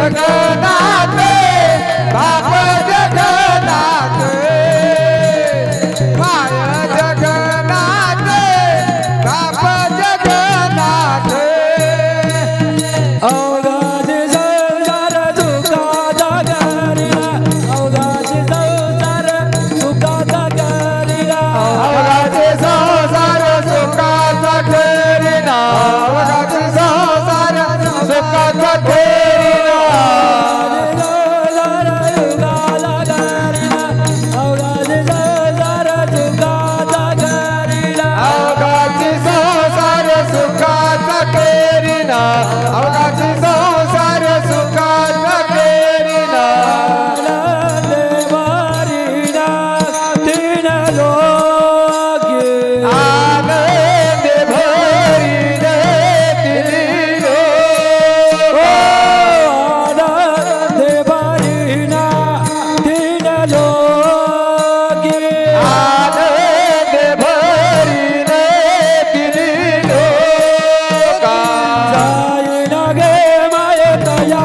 जगन्नाथ बाप जगन्नाथ माय जगन्नाथ बाप जगन्नाथ अवघाचे संसार सुखाचा करीना अवघाचे संसार सुखाचा करीना अवघाचे संसार सुखाचा करीना अवघाचे संसार सुखाचा करीना अवघाचे संसार सुखाचा करीना अवघाचे संसार सुखाचा करीना आनंद भरिले तिन्ही लोक आनंद भरिले तिन्ही लोक गे मायत या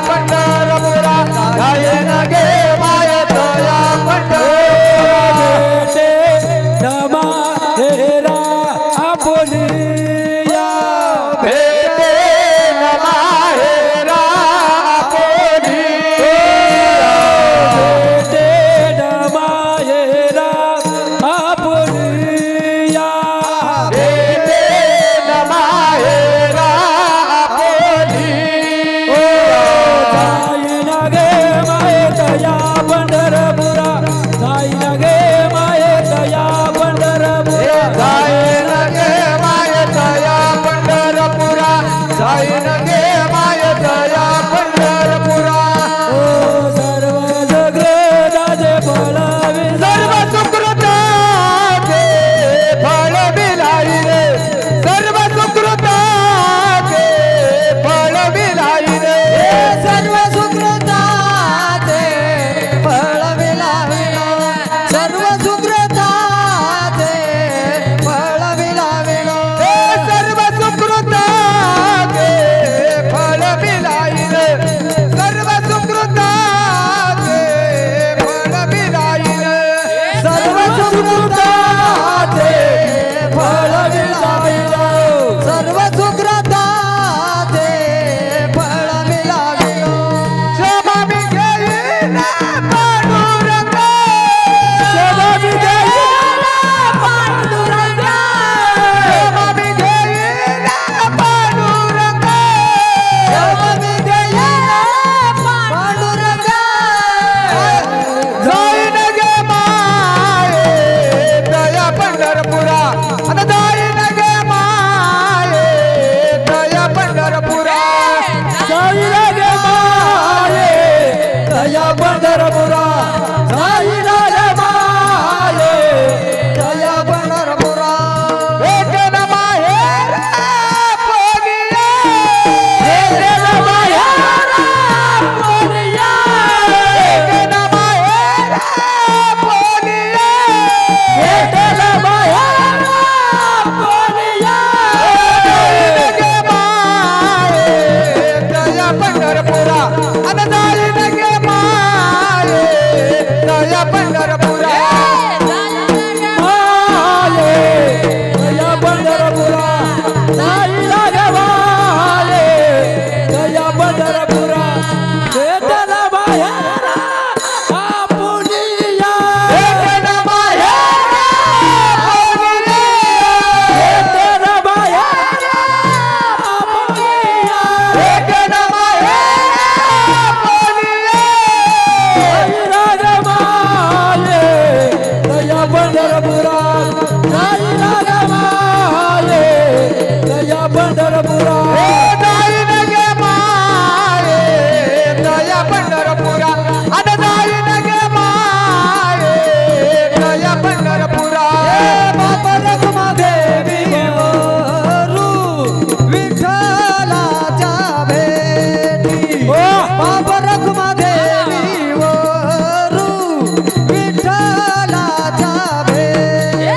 पंढरपुरा गायन गे मायत या पंढरपुरा भेटे न माहेरा आपुलिया भेटे न माहेरा आपुलिया जायन गे मायत या पंढरपुरा जायन गे मायत या पंढरपुरा सर्व सुकृताचे फळ बिलाई रे सर्व सुकृताचे फळ बिलाई रे सर्व सुकृताचे फळ मिळाविनो सर्व सुकृताचे फळ मिळाविनो सर्व सुकृताचे फळ बिलाई रे सर्व सुकृताचे फळ बिलाई रे सर्व सुकृताचे फळ मिळाविनो सर्व सुकृताचे फळ मिळाविनो शोभा मी घेईन पांडुरंग शोभा मी घेईन पांडुरंग शोभा मी घेईन पांडुरंग शोभा मी घेईन पांडुरंग जाईन गे माये दया पंढरपुरा आता जाईन गे माये दया पंढरपुरा जाईन गे माये दया पंढरपुरा जाईन गे माये दया पंढरपुरा भेटे न माहेर पोगिया भेटे न माहेर पोगिया भेटे न माहेर पोगिया भेटे न माहेर पोगिया जाईन गे माये दया पंढरपुरा आता जाईन गे माये दया पंढरपुरा माये दया पंढरपुरा जाईन गे माये दया पंढरपुरा भेटे न माहेर आपुलिया भेटे न माहेर पोगिया भेटे न माहेर आपुलिया भेटे न माहेर पोगिया दया पंढरपुरा जाईन गे माये दया पंढरपुरा जाईन गे माये दया पंढरपुरा आता जाईन गे माये दया पंढरपुरा बाप रखुमा देवी वरू विठ्ठलाच्या भेटी बाप रखुमा देवी वरू विठ्ठलाच्या भेटी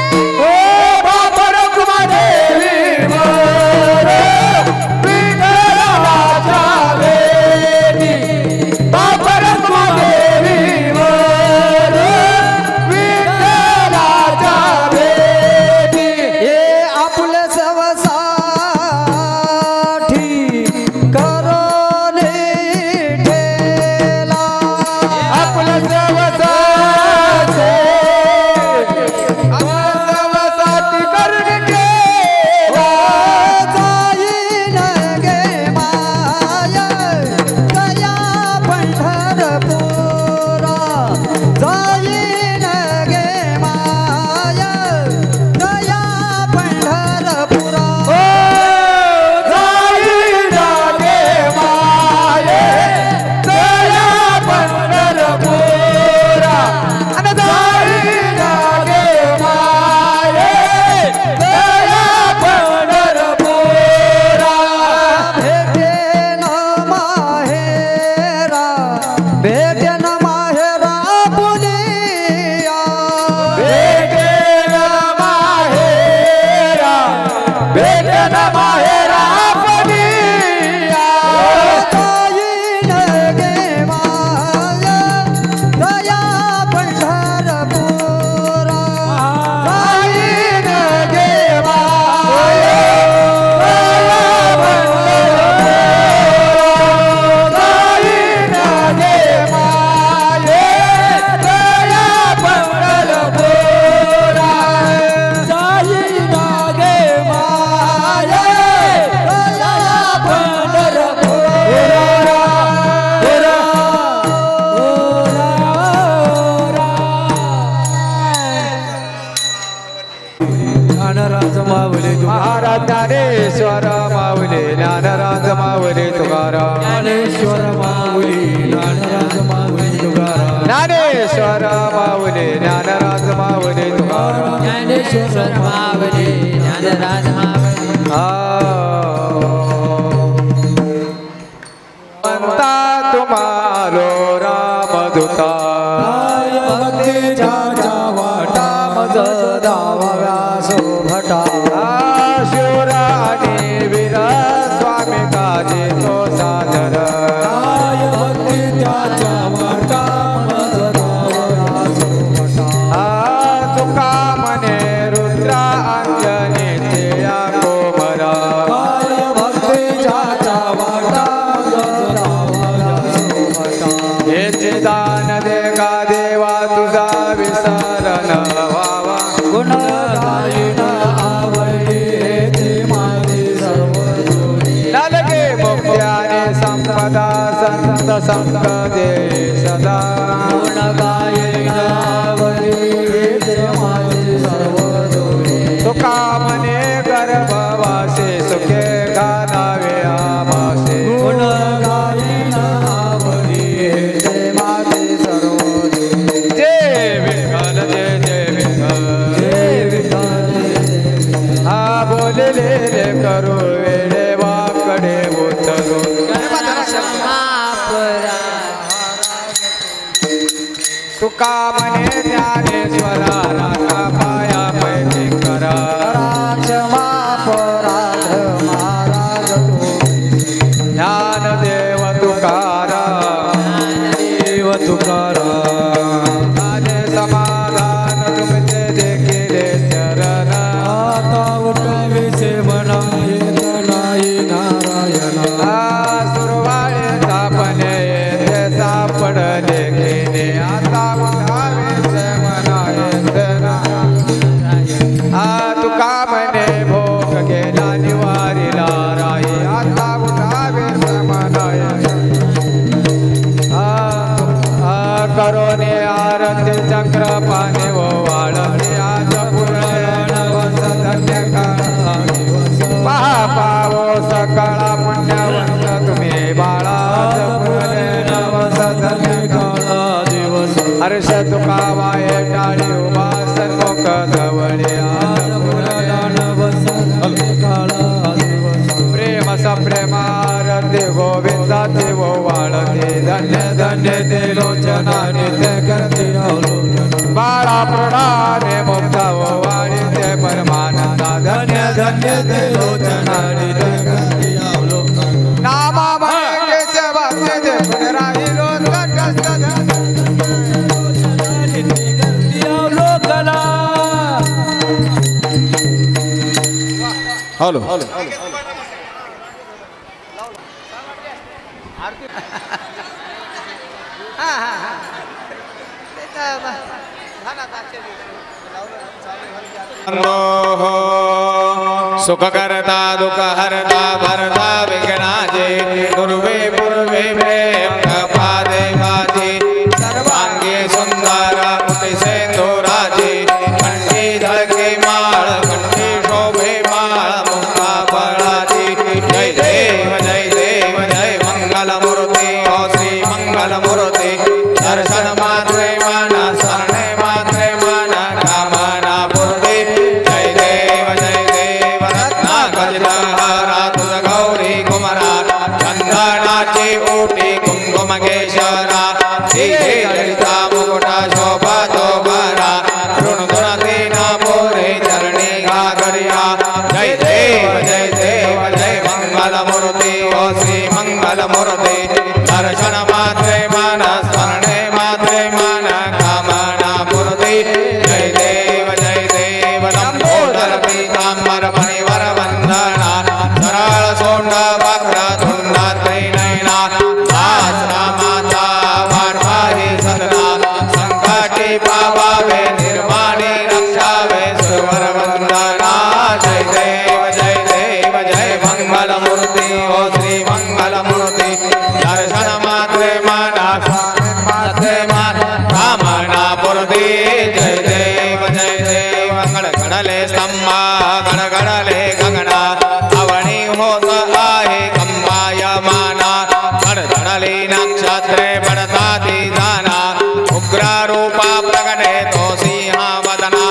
ज्ञानराज माऊली महाराज ज्ञानेश्वर माऊली ज्ञानराज माऊली तुकाराम ज्ञानेश्वर माऊली ज्ञानराज माऊली तुकाराम ज्ञानेश्वर माऊली ज्ञानराज माऊली तुकाराम ज्ञानेश्वर माऊली ज्ञानराज माऊली म्हणता तुम्हारो रामदूता भक्तीच्या वाटा मज दावा शोभटा शूर आणि वीर स्वामी काजी तो सादर भक्तीच्या वाटा मज दावा शोभटा तुका म्हणे रुद्रा अंजनी या कोमरा भक्तीच्या वाटा याचे दान दे का देवा तुझा विसरण व्हावा गुण गायन आवडीचे माझे सर्व नलगे मुक्त्याने संपदा संत संत दे सदा गुण गायन आवडीचे माझे सर्व तुका म्हणे गर्भवासे सुखे घालावे आभासे गुण गायन आवडीचे माझे सर्व जय विठ्ठल जय जय विठ्ठल हा बोलले रे करू वेळे वाकडे उचलू तुका म्हणे ज्ञानेश्वरा राखा पाया पैसे करा क्षमा पराध महाराज ज्ञान देव तुकाराम देव तुकाराम माझे समाधान तुमचे देखील चरण आता उठावीसे म्हणा येत नाही नारायण सुरवाळे सापणे येथे सापडले घेणे आता उठावेसे म्हणा येते ना तुका म्हणे भोग गेला निवारीला राही आता उठावेसे म्हणा येते करोने आरती चक्र पाने वो वाळते आज पुराण धन्य पावो सकाळा पुण्यवंत तुम्ही बाळा दिवस हर्ष तुका वाये टाळी उभा सन्मुख जवळे प्रेम सप्रेमारती गोविंदाचे वो वाळते धन्य धन्य ते लोचना नित्य करते बाळा प्रणाने मुक्ता वो वाळीते परमानंदा धन्य धन्य ते लोचना नित्य करते नामा मागे सेवाचे ते पुनराहिलो तटस्थ लोकला हॅलो सुख करता दुख हरता भरता विघ्नाचे पूर्वे पूर्वे प्रेम पादे माझे सर्वांगी सुंदर कुटी सेंदुराचे कंठी धळके माळ कंठी शोभे माळ मुक्ता फळाची जय देव जय देव जय मंगल मूर्ती ओ श्री मंगल मूर्ती दर्शन मात्रे मन शरणे मात्रे मन कामना पूर्ती जय देव रत्नागजहरा तुझ गौरी कुमरा चंदनाची ओटी कुंकुम केशरा ललिता मुकुटा शोभा तो बरा ऋण गुणतीना पोरे चरणी घागरिया जय देव जय मंगल मूर्ती ओ श्री मंगल मूर्ती दर्शन मात्रे मन स्मरणे मात्रे मन कामना पूर्ती जय देव लंबोदर पीतांबर मणिवर वंदना सरळ सोंड बकरा धुंडा त्रिनयना दास माता वाढवाही सदना संकटी पावावे निर्माणी रक्षावे सुरवर वंदना जय देव जय मंगल मूर्ती ओ श्री मंगल मूर्ती दर्शन मात्रे मना कामना पूर्ती जय देव मंगल कणले स्तंभा गड़गड़ले गगना अवनी होत आहे कंपायमाना धड़धड़ले नक्षत्रे बढ़ता दीदाना उग्र रूपा प्रगटे तो सिंहावदना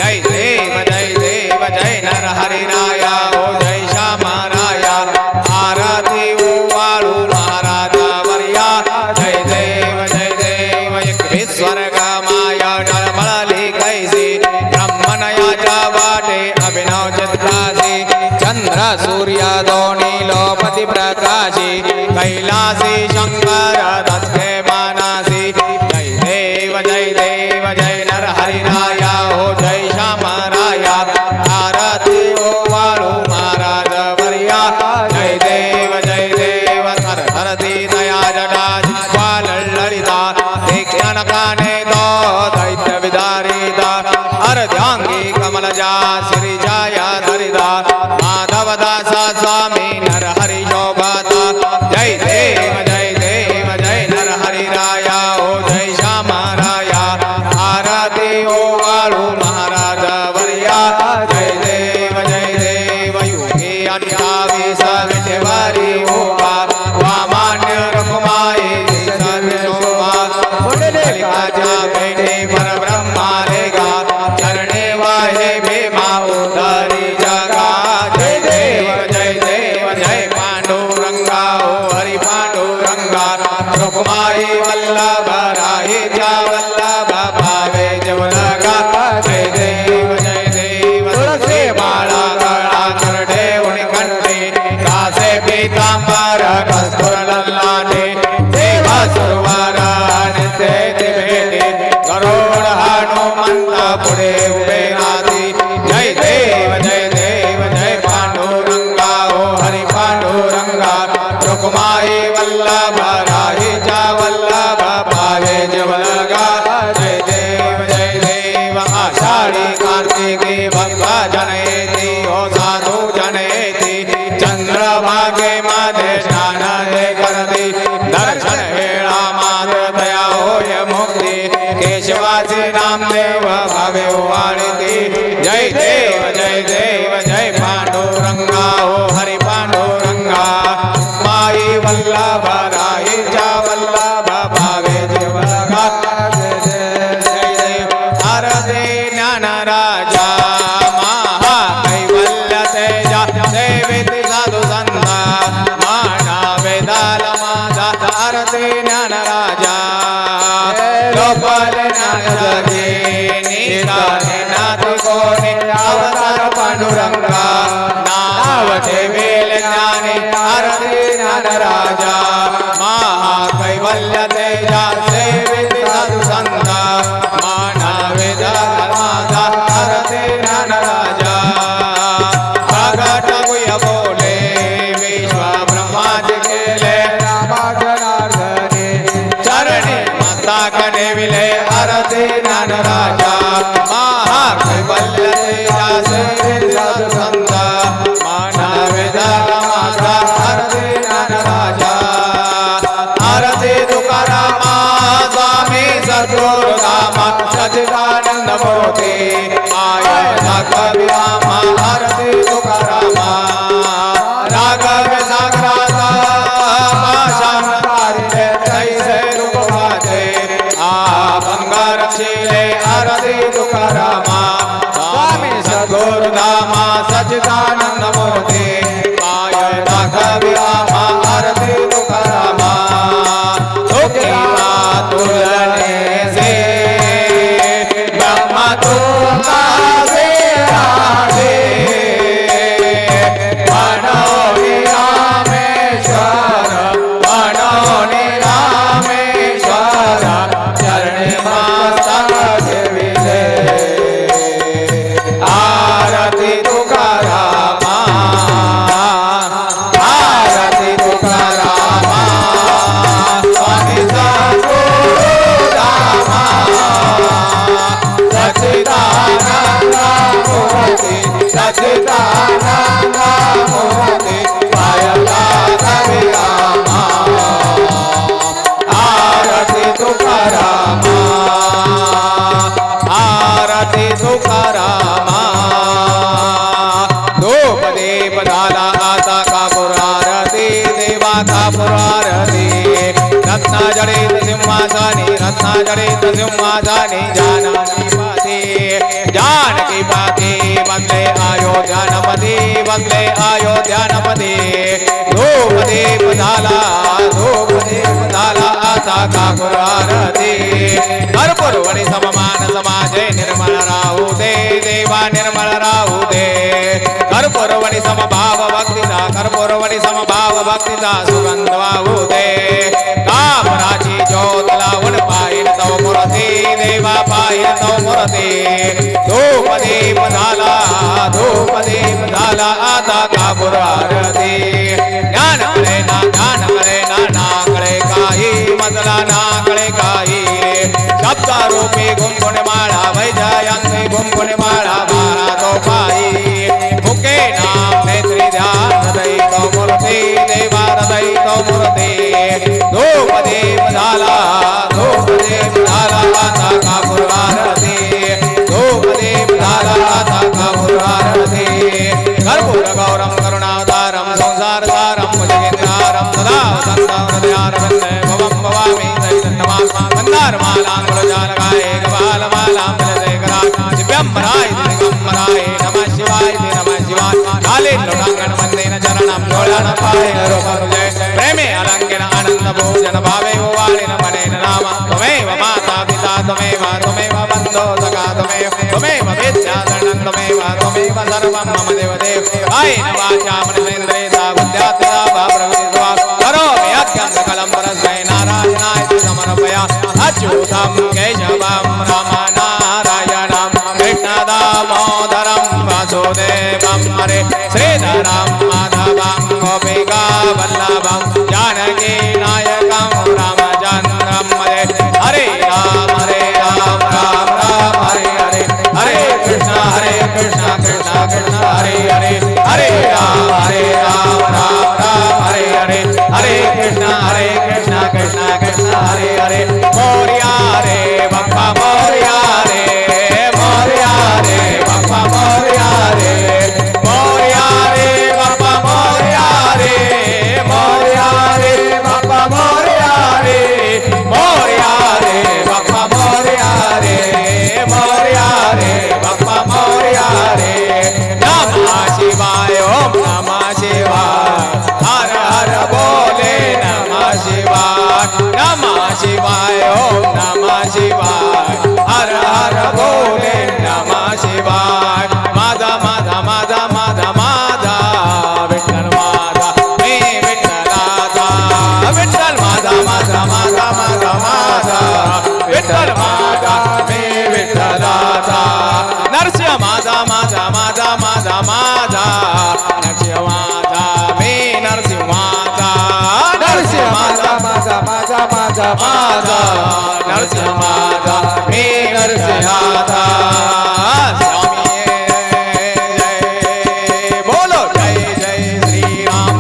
जय देव जय नर हरि राया ओ जय श्याम राया आरती वालू महाराजा वर्या जय देव एक विस्वर्ग माया डरमली कैसी ब्रह्मनया जावाटे अभिनव चित्रासी चंद्र सूर्य दोनी लोपति प्रकाशी कैलासी शंकर दत्ते मानासी जय देव जय नर हरि राया हो जय श्याम राया आरती ओ वालू महाराज वर्या जय देव थर थर दी दया जटा जिह्वा ललिता देखन काने दो दैत्य विदारिता अर्ध्यांगी कमलजा श्री जाया धरिदा माधव दासा स्वामी नर हरि शोभाता जय देव जय नर हरि राया ओ जय श्याम राया आरती ओ वालू महाराज वर्या जय देव योगी अट्ठावीस विषवारी होगा वामान्य रघुमाई सर्वशोभा ललिता जा बैठे पर ब्रह्मा लेगा चरणे वाहे भीमा उदारी जगा जय देव जय पांडुरंगा ओ हरि पांडुरंगा रुक्माई वल्लभ राही जा वल्लभ भावे जब लगा जय देव तुलसी माला गला करडे उनिकंठे कासे पीतांबर कस्तूर लल्लाटे देव सुरवर नित्य दिवेटे गरुड़ हनुमंत पुढे उभे राधी जय देव जय पांडुरंगा ओ हरि पांडुरंगा रुक्माई वल्लभ राही जा वल्लभ भावे जब लगा जय देव आषाढ़ी कार्तिकी भक्ता जनेति ओ साधु जनेति चंद्रभागे माधे स्नान दे करती दर्शन हेला मात्र दया होय मुक्ति केशवासी नामदेव भावे वाणिति जय देव जय पांडुरंगा ओ हरि पांडुरंगा माई वल्लभ राही जा वल्लभ भावे जब लगा हरदे ज्ञान राजा महा कैवल्य तेजा देविति साधु संता माना वेदाल माता हरदे ज्ञान राजा गोपाल ज्ञान सगे निदाने नाथ कोने अवतार पांडुरंगा नावते वेल ज्ञाने हरदे ज्ञान राजा महा कैवल्य तेजा देविति साधु संता हरते ज्ञान राजा प्रगट हुए बोले विश्व ब्रह्मांड खेले रामा जनार्दने चरणे माता कने विले हरते ज्ञान राजा महाकैवल्य तेजा से साधु संता मानव माता हरते ज्ञान राजा हरते तुकाराम स्वामी सद्गुरु धाम सच्चिदानंद मूर्ति आया कविराम हरते तुकाराम राघव सागराता शांतारिले कैसे रूप भाते बंगार शीले हरते तुकाराम स्वामी सद्गुरु धाम सच्चिदानंद मूर्ति आया कविराम हरते तुकाराम तुलने से ब्रह्म तुका से राधे मनोनि रामेश्वर चरणे मस्तक विले आरती तुकाराम जडित सिंहासने रत्नाजडित सिंहासने जानकी पाते बदले अयोध्यानपति बदले अयोध्यानपति धूपदीप झाला आशा ठाकुर आरती कर्पूरवणी सममान समाजे निर्मल राहू दे देवा निर्मल राहू दे कर्पूरवणी समभाव भक्तिदा कर्पूरवणी समभाव भक्तिदा सुगंध वाहू दे कामराची ज्योत लावून पाहिल तव मूर्ती देवा पाहिल तव मूर्ती धूपदीप झाला आता ठाकुर आरती ज्ञान करे ना नाकडे काही मजला नाकडे काही शब्द रूपी गुंफुण माळा वैजयंती गुंफुण माळा बारा तो पायी मुके नाम नेत्री ध्यान हृदय तो मूर्ती देवा हृदय तो मूर्ती धूपदीप झाला आता ठाकुर आरती धूपदीप झाला आता ठाकुर आरती कर्पूर गौरम करुणावतारम संसार सारम भुजगेन्द्रारम सदा हृदयारविंदे भवं भवामि चैतन्यमां मन्दारमालां गुणजालकाय कपालमालां जलशेखरां दिव्यंबराय दिगंबराय नमः शिवाय काले लोकांगण वंदेन चरणं डोळानपाय रूपरुजय प्रेमे अलंकिन आनंद भोजन भावे वालिन मनेन नाम त्वमेव माता पिता त्वमेव बन्धो सखा त्वमेव विद्याधरणं त्वमेव सर्वं मम देवदेव कायेन वाचा मनसेन्द्रियेण बुद्ध्यात्मना वा प्रवृत्तिर्वा करोमि यज्ञं सकलं परस्मै नारायणाय समर्पयामि अच्युतं केशवं रामनारायणं कृष्णदामोदरं वासुदेवं हरे श्रीधरं माधवं गोपिका वल्लभं जानकी नायकं रामचन्द्रं हरे राम राम राम हरे हरे हरे कृष्ण कृष्ण कृष्ण हरे हरे हरे राम राम राम हरे हरे हरे कृष्ण कृष्ण कृष्ण हरे हरे मोरिया रे बप्पा मोरिया रे बप्पा मोरिया रे बप्पा मोरिया रे बप्पा मोरिया रे बप्पा मोरिया रे बप्पा मोरिया रे नमः शिवाय ओम नमः शिवाय हर हर बोले नमः शिवाय ओम नमः शिवाय हर हर बोले नमः शिवाय माधा माधा माधा माधा माधा विठ्ठल माधा मे विठ्ठलाचा विठ्ठल माधा माधा माधा माधा माधा विठ्ठल माधा मे विठ्ठलाचा नरसिंह माधा माधा माधा माधा माधा नरसिंह माधा मे नरसिंह माधा नरसिंह माधा माधा माधा माधा माधा नरसिंह माधा मे नरसिंह माधा स्वामी जय बोलो जय जय श्री राम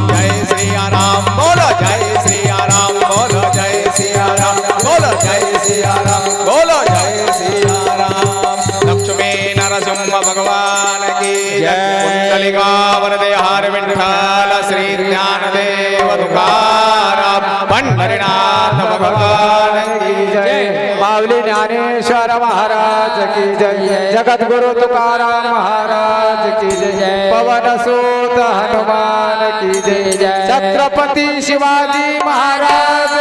बोलो जय श्री राम बोलो जय श्री राम बोलो जय श्री राम बोलो जय श्री राम लक्ष्मी नरसिंह भगवान की जय कुंडलिका वरदे हार विठ्ठल श्री ज्ञानदेव तुकाराम पंढरीनाथ भगवान की जय माऊली ज्ञानेश्वर महाराज की जय जगद्गुरु तुकाराम महाराज की जय पवन सूत हनुमान की जय छत्रपति शिवाजी महाराज